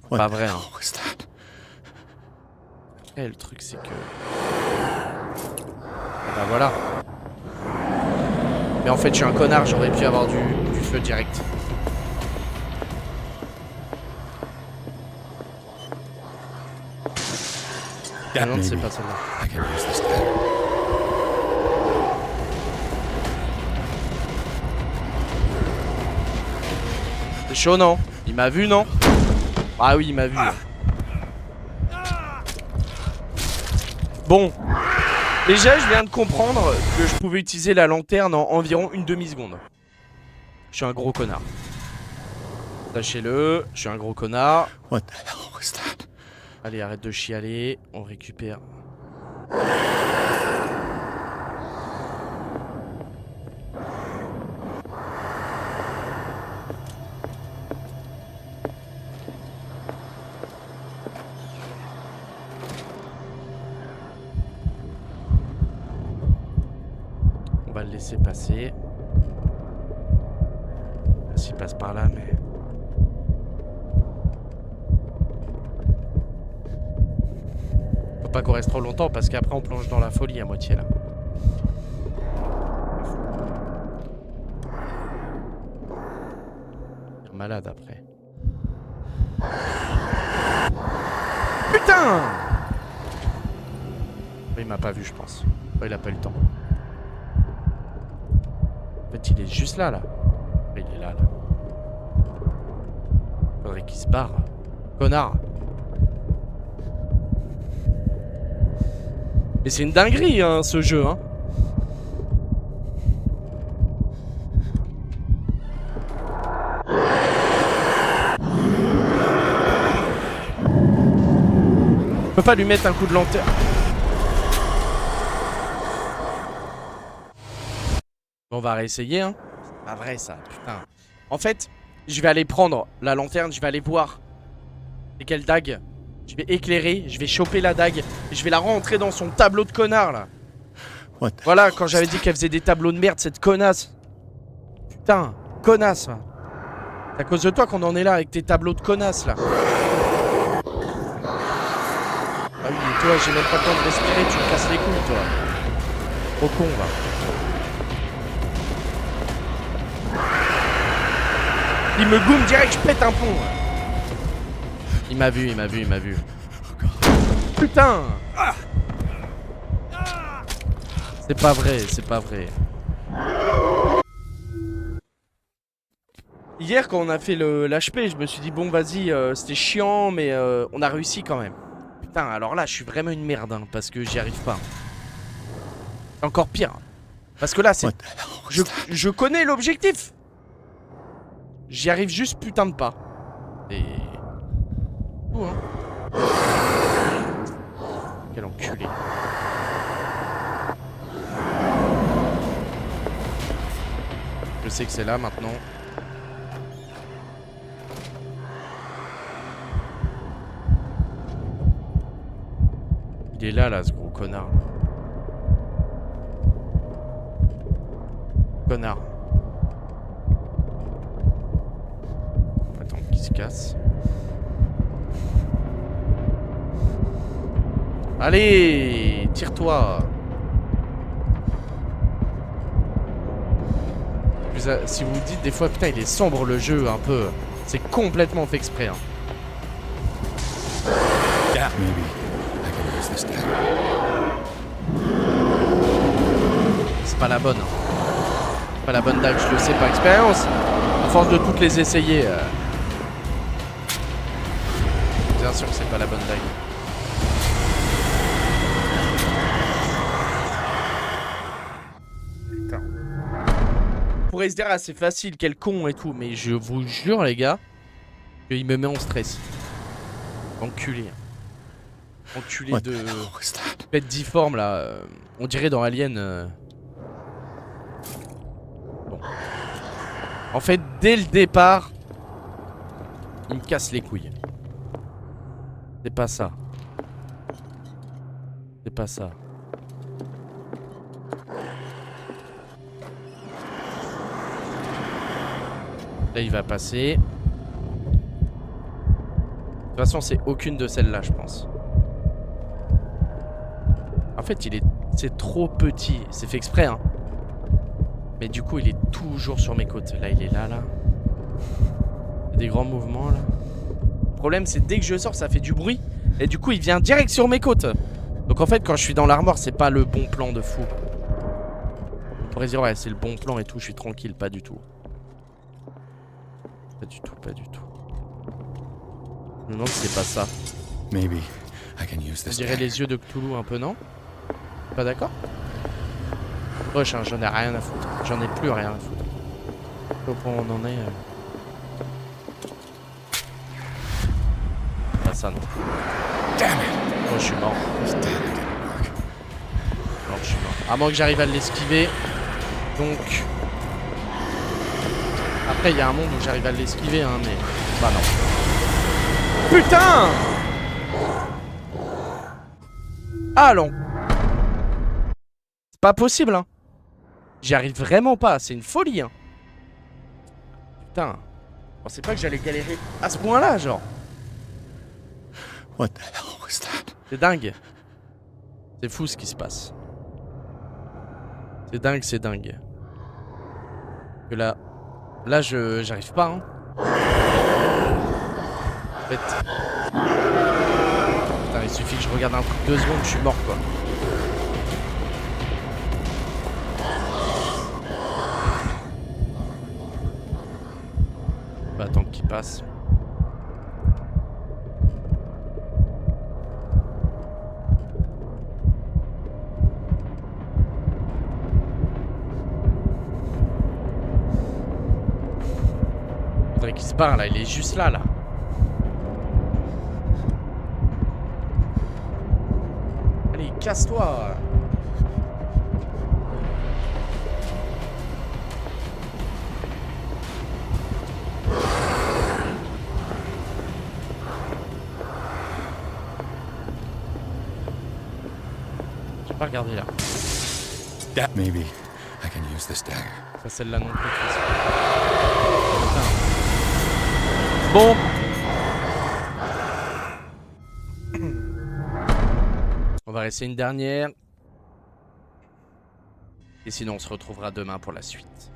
What Pas the vrai, hell hein. was that? Et le truc, c'est que... Et bah voilà. Mais en fait, je suis un connard, j'aurais pu avoir du feu direct. Ah non, c'est Maybe pas celle-là. I can use this dagger. C'est chaud, non? Il m'a vu, non? Ah oui, il m'a vu. Bon. Déjà, je viens de comprendre que je pouvais utiliser la lanterne en environ une demi-seconde. Je suis un gros connard. Sachez-le, je suis un gros connard. What the hell was that? Allez, arrête de chialer. On récupère. On va le laisser passer. S'il passe par là, mais... Faut pas qu'on reste trop longtemps parce qu'après on plonge dans la folie à moitié là. malade après. Putain! Il m'a pas vu, je pense. Il a pas eu le temps. En fait, il est juste là, là. Il est là, là. Faudrait qu'il se barre. Connard. Mais c'est une dinguerie, hein, ce jeu, hein. On peut pas lui mettre un coup de lanterne. On va réessayer, hein. C'est pas vrai, ça, putain. En fait, je vais aller prendre la lanterne, je vais aller voir c'est quelle dague. Je vais éclairer, je vais choper la dague et je vais la rentrer dans son tableau de connard, là. Voilà, quand j'avais dit qu'elle faisait des tableaux de merde, cette connasse. Putain, connasse, là. C'est à cause de toi qu'on en est là avec tes tableaux de connasse, là. Ah oui, et toi, j'ai même pas le temps de respirer, tu me casses les couilles, toi. Trop con, va. Il me goume direct, je pète un pont. Là. Il m'a vu, il m'a vu, il m'a vu. Putain! C'est pas vrai, c'est pas vrai. Hier, quand on a fait l'HP, je me suis dit, bon, vas-y, c'était chiant, mais on a réussi quand même. Putain, alors là, je suis vraiment une merde, hein, parce que j'y arrive pas. C'est encore pire. Parce que là, c'est... Je connais l'objectif. J'y arrive juste putain de pas. Et... Oh, hein. Quel enculé. Je sais que c'est là maintenant. Il est là, ce gros connard. Connard. Attends, qu'il se casse. Allez, tire-toi. Si vous vous dites des fois, putain, il est sombre le jeu un peu. C'est complètement fait exprès. Hein. C'est pas la bonne. C'est pas la bonne dague, je le sais par expérience. À force de toutes les essayer. Bien sûr que c'est pas la bonne dague. Putain. On pourrait se dire, ah, c'est facile, quel con et tout. Mais je vous jure, les gars, qu'il me met en stress. Enculé. Enculé de bête difforme là. On dirait dans Alien. Bon. En fait, dès le départ, il me casse les couilles. C'est pas ça. C'est pas ça. Là, il va passer. De toute façon, c'est aucune de celles-là, je pense. En fait, c'est trop petit. C'est fait exprès, hein. Mais du coup, il est toujours sur mes côtes. Là, il est là, là. Il y a des grands mouvements, là. Le problème, c'est dès que je sors, ça fait du bruit. Et du coup, il vient direct sur mes côtes. Donc en fait, quand je suis dans l'armoire, c'est pas le bon plan de fou. On pourrait dire, ouais, c'est le bon plan et tout. Je suis tranquille, pas du tout. Pas du tout, pas du tout. Je me demande si c'est pas ça. On dirait les yeux de Cthulhu un peu, non? Pas d'accord? Wesh, hein, j'en ai rien à foutre. J'en ai plus rien à foutre. Au point où on en est. Pas ça non. Oh, je suis mort. Non, je suis mort. À moins que j'arrive à l'esquiver. Donc. Après, il y a un monde où j'arrive à l'esquiver, hein, mais. Bah non. Putain! Ah non. C'est pas possible, hein. J'y arrive vraiment pas, c'est une folie, hein. Putain. Je pensais pas que j'allais galérer à ce point-là, genre. What the hell was that? C'est dingue. C'est fou ce qui se passe. C'est dingue, c'est dingue. Que là, j'arrive pas, hein. En fait... Putain, il suffit que je regarde un truc 2 secondes, je suis mort quoi. Bah attends qu'il passe. Faudrait qu'il se barre là, il est juste là. Allez, casse-toi. J'ai pas regardé là. Maybe I can use this dagger. Pas celle-là non plus. De toute façon. Bon. On va rester une dernière. Et sinon on se retrouvera demain pour la suite.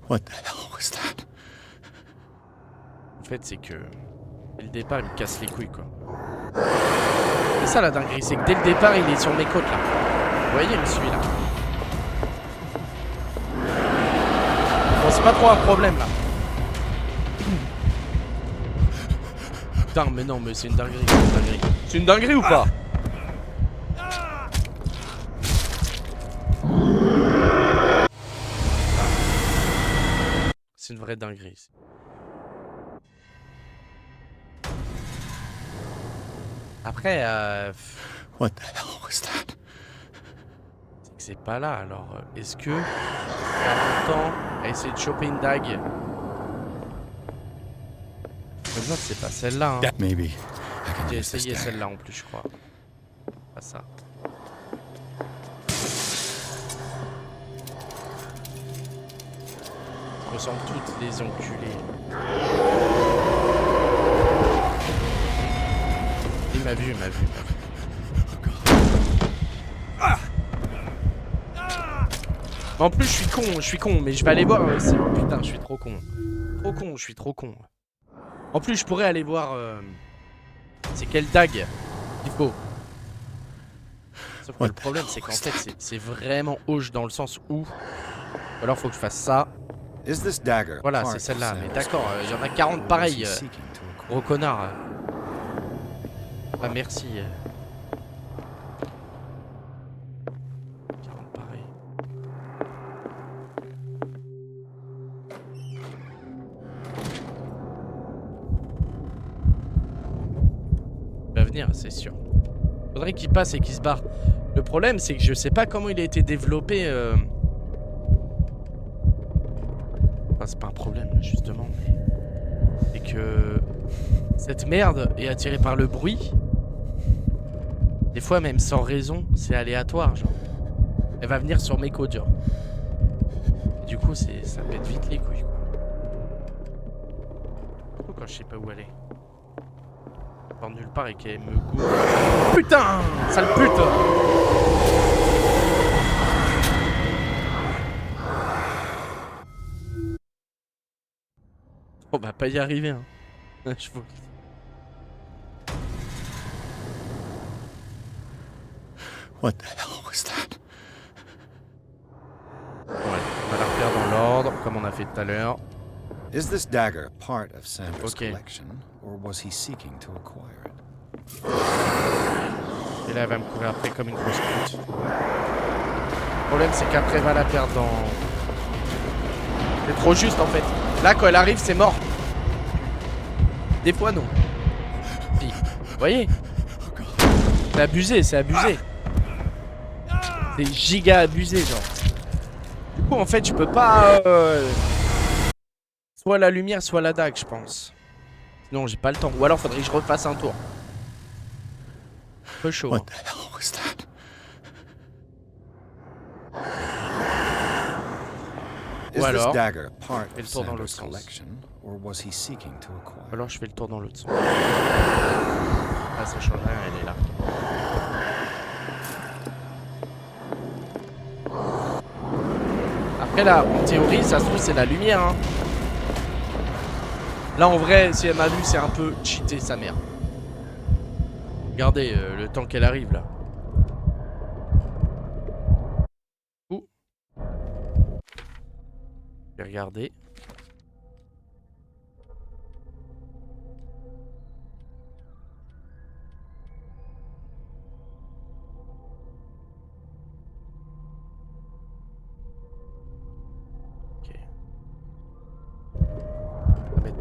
What the hell was that? En fait c'est que dès le départ il me casse les couilles quoi. C'est ça la dinguerie, c'est que dès le départ il est sur mes côtes là. Vous voyez, il me suit là. Bon, c'est pas trop un problème là. Putain, mais non, mais c'est une dinguerie. C'est une dinguerie ou pas? C'est une vraie dinguerie. Après, What the hell was that? c'est que c'est pas là, alors est-ce que t'as longtemps à essayer de choper une dague? Je me demande c'est pas celle-là. Hein. Maybe I can J'ai use this essayé dagger. celle-là en plus, je crois. Pas ça. Ils ressemblent toutes les enculés. Il m'a vu. En plus, je suis con, mais je vais aller voir. Putain, je suis trop con. Je suis trop con. En plus, je pourrais aller voir. C'est quelle dague il faut. Sauf que le problème, c'est qu'en fait, c'est vraiment hoche dans le sens où. Ou alors, faut que je fasse ça. Is this dagger Voilà, part c'est of celle-là. Mais Sandra's d'accord, il y en a 40 or was pareils. he seeking to acquire? Gros connard. Ah, merci. 40 pareils. Il va venir, c'est sûr. Faudrait qu'il passe et qu'il se barre. Le problème, c'est que je sais pas comment il a été développé. Enfin, c'est pas un problème, justement. C'est que cette merde est attirée par le bruit. Des fois, même sans raison, c'est aléatoire, genre. Elle va venir sur mes côtes, genre. Et du coup, ça pète vite les couilles, quoi. Surtout quand je sais pas où aller. Par nulle part et qu'elle me goûte. Putain, sale pute! On va pas y arriver, hein. Je vous... What the hell was that? Ouais, on va la refaire dans l'ordre, comme on a fait tout à l'heure. Is this dagger part of Sandra's Okay. collection, or was he seeking to acquire it? Et là, elle va me courir après comme une grosse pute. Le problème, c'est qu'après, elle va la perdre dans... C'est trop juste, en fait. Là, quand elle arrive, c'est mort. Des fois, non. Si. Vous voyez? C'est abusé, c'est abusé. C'est giga abusé, genre. Du coup, en fait, je peux pas... Soit la lumière, soit la dague, je pense. Sinon, j'ai pas le temps. Ou alors, faudrait que je refasse un tour. Un peu chaud. What Hein. the hell was that? Is Ou this alors, dagger part fais le of tour dans l'autre Sandra's sens. collection, or was he seeking to acquire Ou alors, it? je fais le tour dans l'autre sens. Ah, ça change rien, elle est là. Après, Après là, en théorie, ça se trouve c'est la lumière. Hein. Là en vrai, si elle m'a vu, c'est un peu cheaté sa mère. Regardez le temps qu'elle arrive là. Ouh. Je vais regarder.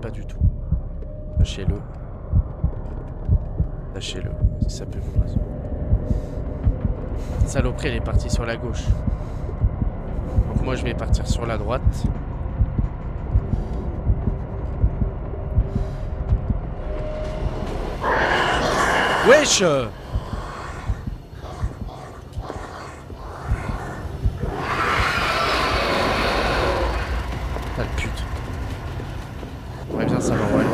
Pas du tout. Lâchez-le. Lâchez-le. Si ça peut vous raison. Cette saloperie, elle est partie sur la gauche. Donc moi, je vais partir sur la droite. Wesh! T'as le pute. Ouais, bien ça va, ouais.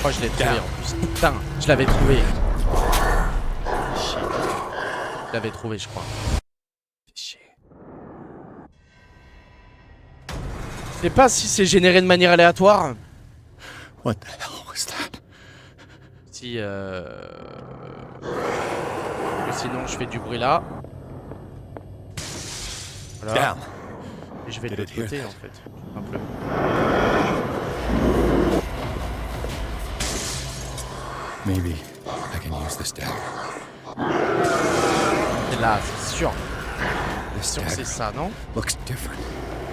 Oh, je l'ai trouvé en plus. Putain, je l'avais trouvé. Chier. Je l'avais trouvé, je crois. Chier. Je sais pas si c'est généré de manière aléatoire. What the hell was that? Si sinon je fais du bruit là. Voilà. Damn. Et je vais de l'autre côté en fait. Un peu. Maybe I can use this dagger. Et là, c'est sûr. This C'est sûr que c'est dagger ça, non? looks different.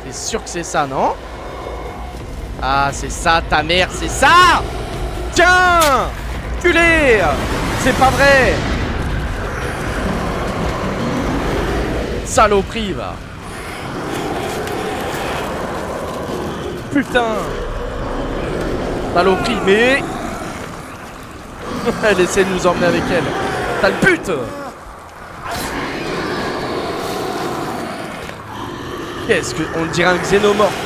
C'est sûr que c'est ça, non? Ah, c'est ça, ta mère, c'est ça! Tiens! Culé! C'est pas vrai! Saloperie, va! Putain! Saloperie, mais... Elle essaie de nous emmener avec elle. T'as le pute! Qu'est-ce que... On dirait un xénomorphe.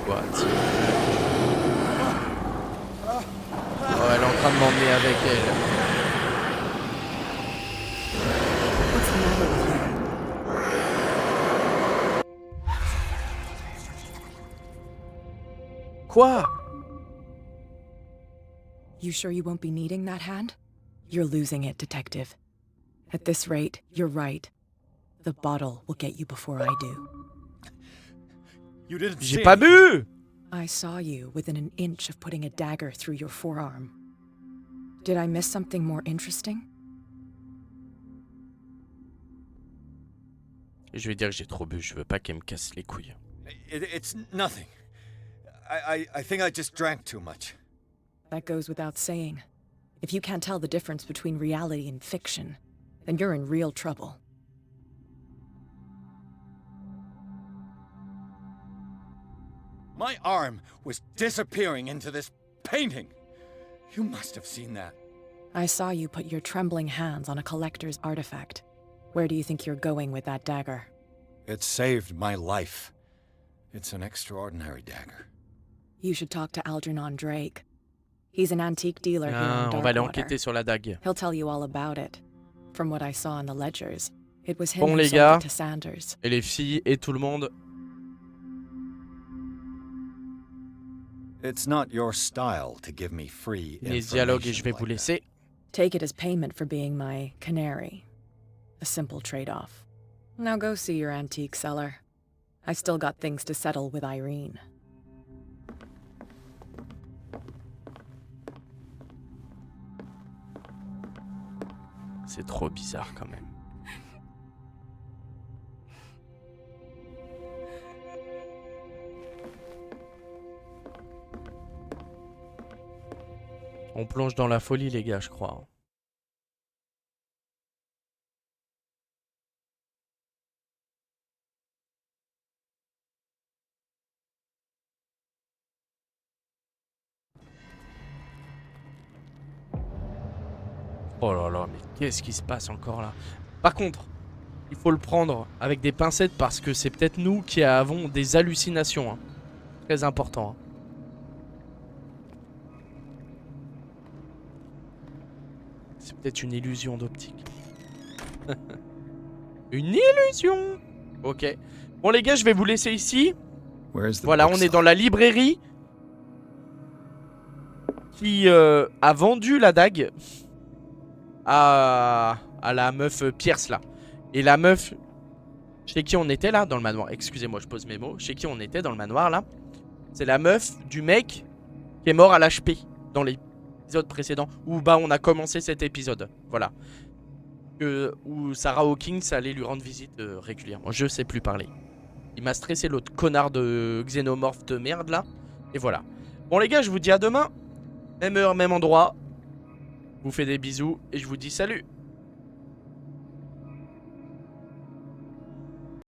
Quoi, tiens. Oh, elle est en train de m'emmener avec elle. What's the matter with you? Quoi? You sure you won't be needing that hand? You're losing it, Detective. At this rate, you're right. The bottle will get you before I do. You didn't J'ai pas bu! I saw you within an inch of putting a dagger through your forearm. Did I miss something more interesting? Je vais dire que j'ai trop bu, je veux pas qu'elle me casse les couilles. It's nothing. I think I just drank too much. That goes without saying. If you can't tell the difference between reality and fiction, then you're in real trouble. My arm was disappearing into this painting. You must have seen that. I saw you put your trembling hands on a collector's artifact. Where do you think you're going with that dagger? It saved my life. It's an extraordinary dagger. You should talk to Algernon Drake. He's an antique dealer here Ah, in on va aller Darkwater. enquêter sur la dague. He'll tell you all about it. From what I saw in the ledgers, it was him Bon who les sold gars, it to Sanders. et les filles, et tout le monde. It's not your style to give me free Les dialogues et information je vais like vous that. laisser. Take it as payment for being my canary. A simple trade-off. Now go see your antique seller. I still got things to settle with Irene. C'est trop bizarre quand même. On plonge dans la folie les gars, je crois. Oh là là, mais qu'est-ce qui se passe encore là? Par contre, il faut le prendre avec des pincettes parce que c'est peut-être nous qui avons des hallucinations. Hein. Très important. Hein. C'est peut-être une illusion d'optique. Une illusion. Ok. Bon les gars, je vais vous laisser ici. Where's the Voilà, on est dans la librairie qui a vendu la dague à la meuf Pierce là. Et la meuf chez qui on était là dans le manoir. Excusez-moi, je pose mes mots. Chez qui on était dans le manoir là. C'est la meuf du mec qui est mort à l'HP dans l'épisode précédent. Où bah on a commencé cet épisode. Voilà. Où Sarah Hawkins allait lui rendre visite régulièrement. Je sais plus parler. Il m'a stressé l'autre connard de xénomorphe de merde là. Et voilà. Bon les gars, je vous dis à demain. Même heure, même endroit. Je vous fais des bisous et je vous dis salut.